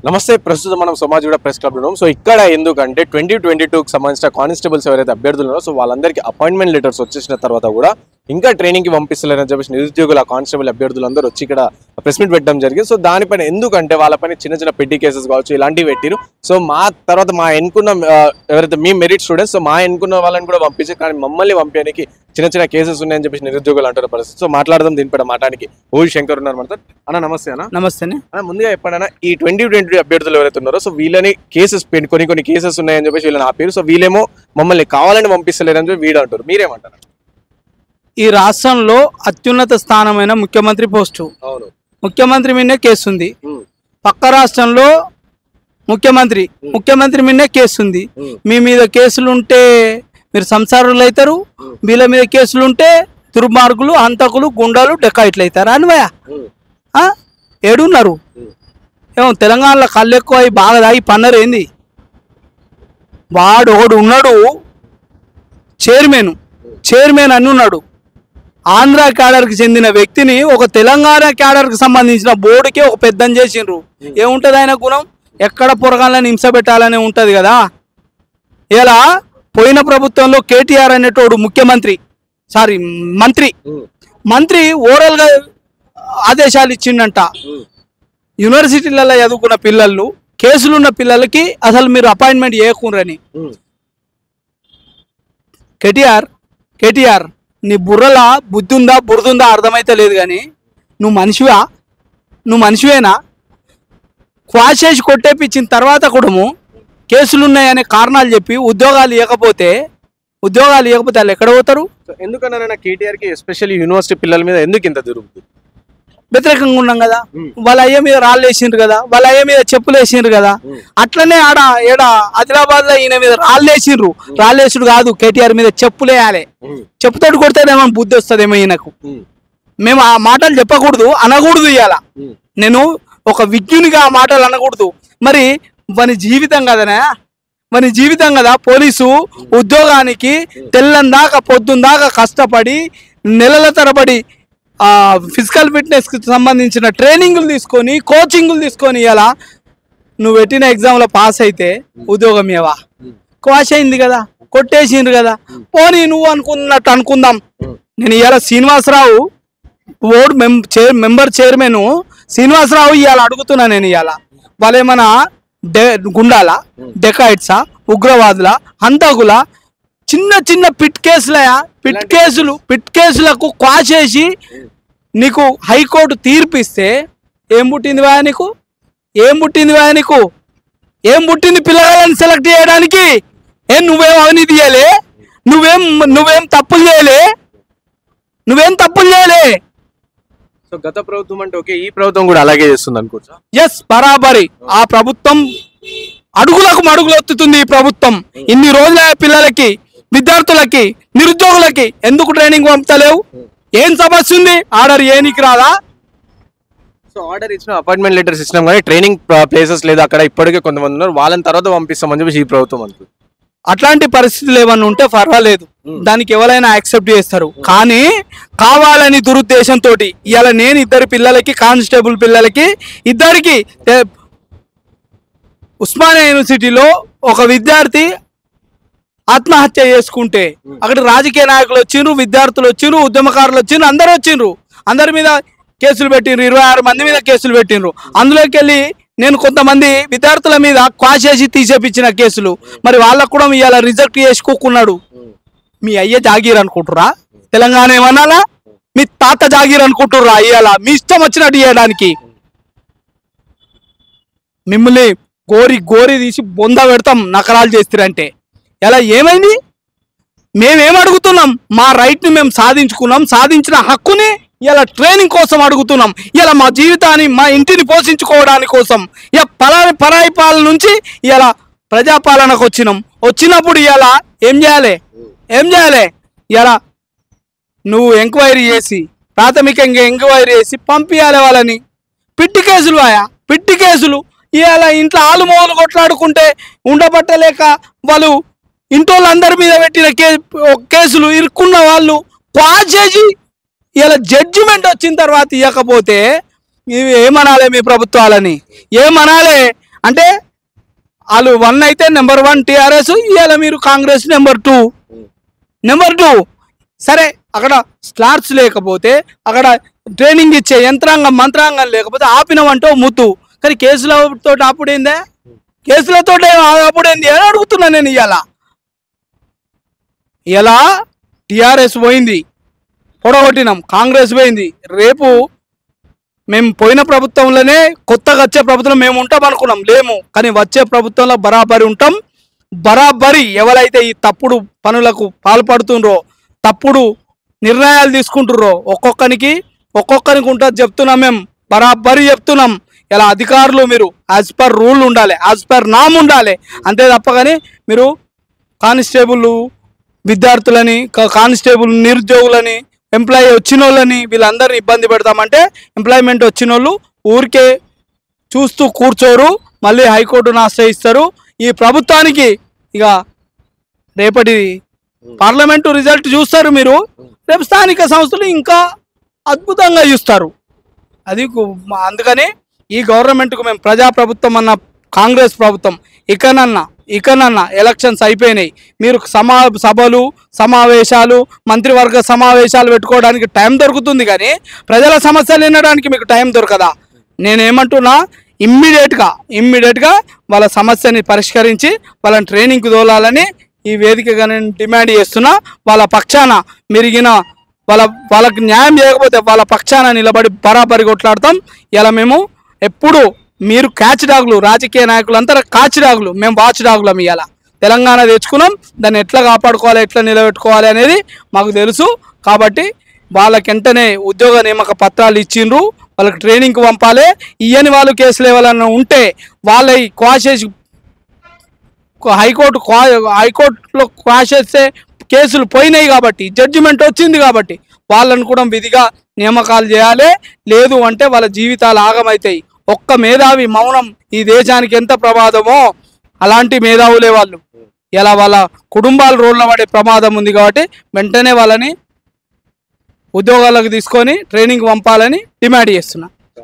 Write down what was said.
నమస్తే. ప్రస్తుతం మనం సమాజగూడ ప్రెస్ క్లబ్ ఉన్నాం. సో ఇక్కడ ఎందుకంటే 2022కి సంబంధించిన కానిస్టేబుల్స్ ఎవరైతే అభ్యర్థులు ఉన్నారో సో వాళ్ళందరికీ అపాయింట్మెంట్ లెటర్స్ వచ్చేసిన తర్వాత కూడా ఇంకా ట్రైనింగ్కి పంపిస్తలేరని చెప్పేసి నిరుద్యోగుల కానిస్టేబుల్ అభ్యర్థులు అందరూ వచ్చి ఇక్కడ ప్రెస్ మీట్ పెట్టడం జరిగింది. సో దానిపైన ఎందుకంటే వాళ్ళపైన చిన్న చిన్న పెట్టి కేసెస్ కావచ్చు ఇలాంటివి పెట్టిరు. సో మా తర్వాత మా ఎన్నుకున్న ఎవరైతే మీ మెరిట్ స్టూడెంట్స్ సో మా ఎన్నుకున్న వాళ్ళని కూడా పంపించి కానీ మమ్మల్ని పంపించడానికి చిన్న చిన్న కేసెస్ ఉన్నాయని చెప్పేసి నిరుద్యోగులు అంటున్న పరిస్థితి. సో మాట్లాడదాం దీనిపైన మాట్లాడానికి ఓవి శంకర్ ఉన్నారు మనతో. అన్న నమస్తే. అన్న నమస్తే అన్న, ముందుగా ఎప్పుడైనా ఈ 2022 అభ్యర్థులు ఎవరైతే ఉన్నారో సో వీళ్ళని కేసెస్ కొన్ని కేసెస్ ఉన్నాయని చెప్పేసి వీళ్ళని ఆపారు. సో వీళ్ళేమో మమ్మల్ని కావాలని పంపిస్తలేరని చెప్పి వీడు అంటారు. మీరేమంటారు? ఈ రాష్ట్రంలో అత్యున్నత స్థానమైన ముఖ్యమంత్రి పోస్టు, ముఖ్యమంత్రి మీదనే కేసు ఉంది. పక్క రాష్ట్రంలో ముఖ్యమంత్రి మీదనే కేసు ఉంది. మీ మీద కేసులు ఉంటే మీరు సంసారులు అవుతారు, వీళ్ళ మీద కేసులు ఉంటే దుర్మార్గులు, హంతకులు, గుండాలు, డెకాయిట్లు అవుతారు. అనివయా ఏడున్నారు? ఏమో తెలంగాణలో కళ్ళు ఎక్కువ అయి బాగా దాగి పన్నరు ఏంది? వాడు ఒకడు ఉన్నాడు, చైర్మన్ అని ఉన్నాడు. ఆంధ్ర క్యాడర్కి చెందిన వ్యక్తిని ఒక తెలంగాణ క్యాడర్కి సంబంధించిన బోర్డుకి ఒక పెద్దని చేసిండ్రు. ఏముంటుంది ఆయన గుణం? ఎక్కడ పొరగాలని హింస పెట్టాలనే ఉంటుంది కదా. ఇలా పోయిన ప్రభుత్వంలో కేటీఆర్ అనేటోడు మంత్రి ఓరల్గా ఆదేశాలు ఇచ్చిండంట. యూనివర్సిటీలలో చదువుకున్న పిల్లలు, కేసులున్న పిల్లలకి అసలు మీరు అపాయింట్మెంట్ చేయకూడరని. కేటీఆర్ నీ బుర్రలా బుద్ధి ఉందా బురదుందా అర్థమైతే లేదు, కానీ నువ్వు మనిషివేనా? క్వాష్ చేసి కొట్టేపించిన తర్వాత కూడా కేసులున్నాయనే కారణాలు చెప్పి ఉద్యోగాలు ఇవ్వకపోతే వాళ్ళు ఎక్కడ పోతారు? ఎందుకన్నా కేటీఆర్కి ఎస్పెషల్లీ యూనివర్సిటీ పిల్లల మీద ఎందుకు ఇంత జరుగుతుంది? వ్యతిరేకంగా ఉన్నాం కదా. వాళ్ళ అయ్య మీద రాళ్ళు వేసిండ్రు కదా, వాళ్ళ అయ్య మీద చెప్పులు వేసిండ్రు కదా. అట్లనే ఆదిలాబాద్ లో ఈయన మీద రాళ్ళేసుడు కాదు, కేటీఆర్ మీద చెప్పులు వేయాలి. చెప్పుతోటి కొడితేనేమో బుద్ధి వస్తుందేమో ఈయనకు. మేము ఆ మాటలు చెప్పకూడదు, అనకూడదు. ఇవాళ నేను ఒక విజ్ఞునిగా ఆ మాటలు అనకూడదు. మరి మన జీవితం కదా. పోలీసు ఉద్యోగానికి తెల్లందాకా పొద్దుందాకా కష్టపడి నెలల తరబడి ఫిజికల్ ఫిట్నెస్ కి సంబంధించిన ట్రైనింగ్లు తీసుకొని కోచింగ్లు తీసుకొని ఇలా నువ్వు పెట్టిన ఎగ్జామ్లో పాస్ అయితే ఉద్యోగం ఏవా? క్వాష్ అయింది కదా, కొట్టేసిండ్రు కదా. పోనీ నువ్వు అనుకున్నట్టు అనుకుందాం. నేను ఇవాళ Srinivasa Rao board member chairman Srinivasa Rao ఇవాళ అడుగుతున్నా. నేను ఇవాళ వాళ్ళేమన్నా గుండాల, డెకాయిట్సా, ఉగ్రవాదుల, హంతకుల, చిన్న పిట్ కేసులకు క్వాష్ చేసి నీకు హైకోర్టు తీర్పిస్తే ఏం పుట్టింది పిల్లగాళ్ళని సెలెక్ట్ చేయడానికి? నువ్వేం అవినీతి చేయలే, నువ్వేం తప్పులు చేయలే. సో గత ప్రభుత్వం అంటే ఓకే, ఈ ప్రభుత్వం కూడా అలాగే చేస్తుంది అనుకోవచ్చా? ఎస్, బరాబరి. ఆ ప్రభుత్వం అడుగులకు మడుగులు ఎత్తుతుంది. ఈ ప్రభుత్వం ఇన్ని రోజుల పిల్లలకి, విద్యార్థులకి, నిరుద్యోగులకి ఎందుకు ట్రైనింగ్ పంపుతలేవు? ఏం సమస్య ఉంది? ఆర్డర్ ఏనికి రాదా? సో ఆర్డర్ ఇచ్చిన, అపాయింట్మెంట్ లెటర్స్ ఇచ్చినాం కానీ ట్రైనింగ్ ప్లేసెస్ లేదు అక్కడ. ఇప్పటికే కొంతమంది ఉన్నారు, వాళ్ళని తర్వాత పంపిస్తామని చెప్పి ఈ ప్రభుత్వం అనుకుంది. అట్లాంటి పరిస్థితులు ఏమన్నా ఉంటే పర్వాలేదు, దానికి ఎవరైనా యాక్సెప్ట్ చేస్తారు. కానీ కావాలని దురుద్దేశంతో ఇవాళ నేను ఇద్దరు పిల్లలకి, కానిస్టేబుల్ పిల్లలకి ఇద్దరికి ఉస్మానియా యూనివర్సిటీలో ఒక విద్యార్థి ఆత్మహత్య చేసుకుంటే అక్కడ రాజకీయ నాయకులు వచ్చిండ్రు, విద్యార్థులు వచ్చిండ్రు, ఉద్యమకారులు వచ్చిండ్రు, అందరూ వచ్చిండ్రు. అందరి మీద కేసులు పెట్టిండ్రు, 26 మంది మీద కేసులు పెట్టిండ్రు. అందులోకి వెళ్ళి నేను కొంతమంది విద్యార్థుల మీద క్వాష్ చేసి తీసేపించిన కేసులు. మరి వాళ్ళకు కూడా ఇవాళ రిజెక్ట్ చేసుకోకున్నాడు. మీ అయ్య జాగీర్ అనుకుంటురా? తెలంగాణ ఏమనాలా? మీ తాత జాగీర్ అనుకుంటుర్రా? ఇవాళ మీ ఇష్టం వచ్చినట్టు చేయడానికి మిమ్మల్ని గోరి తీసి బొంద పెడతాం నకరాలు చేస్తారంటే. ఇలా ఏమైంది? మేమేం అడుగుతున్నాం? మా రైట్ని మేము సాధించుకున్నాం, సాధించిన హక్కుని ఇలా ట్రైనింగ్ కోసం అడుగుతున్నాం. ఇలా మా జీవితాన్ని, మా ఇంటిని పోషించుకోవడానికి కోసం ఇలా పరాయి పాలన నుంచి ఇలా ప్రజాపాలనకు వచ్చినప్పుడు ఇలా ఏం చేయాలి? ఇలా నువ్వు ఎంక్వైరీ చేసి, ప్రాథమికంగా ఎంక్వైరీ చేసి పంపించాలి వాళ్ళని. పిట్టి కేసులు ఇలా ఇంట్లో ఆలు మొగలు కొట్లాడుకుంటే ఉండబట్టలేక వాళ్ళు ఇంటోళ్ళందరి మీద పెట్టిన కేసులు ఇరుక్కున్న వాళ్ళు క్వాష్ చేసి ఇలా జడ్జిమెంట్ వచ్చిన తర్వాత ఇవ్వకపోతే ఏమనాలి? మీ ప్రభుత్వాలని ఏమనాలి? అంటే వాళ్ళు 1 అయితే నెంబర్ 1 టీఆర్ఎస్, ఇవాళ మీరు కాంగ్రెస్ నెంబర్ 2. సరే, అక్కడ స్లాట్స్ లేకపోతే, అక్కడ ట్రైనింగ్ ఇచ్చే మంత్రాంగం లేకపోతే ఆపినవంటో ముత్తు. కానీ కేసులతో అప్పుడేందే, కేసులతో అప్పుడేంది అని అడుగుతున్నా నేను. ఇలా టీఆర్ఎస్ పోయింది, పొడగొట్టినాం, కాంగ్రెస్ పోయింది. రేపు మేము పోయిన ప్రభుత్వంలోనే కొత్తగా వచ్చే ప్రభుత్వం మేము ఉంటాం అనుకున్నాం, లేము. కానీ వచ్చే ప్రభుత్వంలో బరాబరి ఉంటాం. బరాబరి ఎవరైతే ఈ తప్పుడు పనులకు పాల్పడుతుండ్రో, తప్పుడు నిర్ణయాలు తీసుకుంటుర్రో, ఒక్కొక్కరికి ఉంటుంది చెప్తున్నాం. మేము బరాబరి చెప్తున్నాం. ఇలా అధికారులు మీరు యాజ్ పర్ రూల్ ఉండాలి, యాజ్ పర్ నామ్ ఉండాలి, అంతే తప్ప. కానీ మీరు కానిస్టేబుల్ విద్యార్థులని, కానిస్టేబుల్ నిరుద్యోగులని, ఎంప్లాయీ వచ్చిన వాళ్ళని వీళ్ళందరినీ ఇబ్బంది పెడతామంటే, ఎంప్లాయ్మెంట్ వచ్చిన వాళ్ళు ఊరికే చూస్తూ కూర్చోరు, మళ్ళీ హైకోర్టును ఆశ్రయిస్తారు. ఈ ప్రభుత్వానికి ఇక రేపటి పార్లమెంటు రిజల్ట్ చూస్తారు మీరు, రేపు స్థానిక సంస్థలు ఇంకా అద్భుతంగా చూస్తారు. అది అందుకని ఈ గవర్నమెంట్కు మేము ప్రజాప్రభుత్వం అన్న కాంగ్రెస్ ప్రభుత్వం ఇకనన్నా ఎలక్షన్స్ అయిపోయినాయి. మీరు సభలు, సమావేశాలు, మంత్రివర్గ సమావేశాలు పెట్టుకోవడానికి టైం దొరుకుతుంది, కానీ ప్రజల సమస్యలు వినడానికి మీకు టైం దొరకదా? నేనేమంటున్నా, ఇమ్మీడియట్గా వాళ్ళ సమస్యని పరిష్కరించి వాళ్ళని ట్రైనింగ్కి తోలాలని ఈ వేదికగా నేను డిమాండ్ చేస్తున్నా. వాళ్ళ పక్షాన మెరిగిన వాళ్ళకి న్యాయం చేయకపోతే వాళ్ళ పక్షాన నిలబడి బరాబరి కొట్లాడతాం. ఇలా మేము ఎప్పుడు మీరు క్యాచ్ డాగులు, రాజకీయ నాయకులు అంతా కాచ్ డాగులు, మేము వాచ్ డాగులం. ఇవాళ తెలంగాణ తెచ్చుకున్నాం, దాన్ని ఎట్లా కాపాడుకోవాలి, ఎట్లా నిలబెట్టుకోవాలి అనేది మాకు తెలుసు. కాబట్టి వాళ్ళకి వెంటనే ఉద్యోగ నియామక పత్రాలు ఇచ్చిండ్రు, వాళ్ళకి ట్రైనింగ్కి పంపాలి. ఇయ్యని వాళ్ళు కేసులు ఏమైనా ఉంటే వాళ్ళ క్వాషెస్ హైకోర్టులో క్వాష్ చేస్తే కేసులు పోయినాయి కాబట్టి, జడ్జిమెంట్ వచ్చింది కాబట్టి వాళ్ళను కూడా విధిగా నియామకాలు చేయాలి. లేదు అంటే వాళ్ళ జీవితాలు ఆగమవుతాయి. ఒక్క మేధావి మౌనం ఈ దేశానికి ఎంత ప్రమాదమో అలాంటి మేధావులే వాళ్ళు. ఇలా వాళ్ళ కుటుంబాలు రోడ్ల పడే ప్రమాదం ఉంది. కాబట్టి వెంటనే వాళ్ళని ఉద్యోగాలకు తీసుకొని ట్రైనింగ్ పంపాలని డిమాండ్ చేస్తున్నా.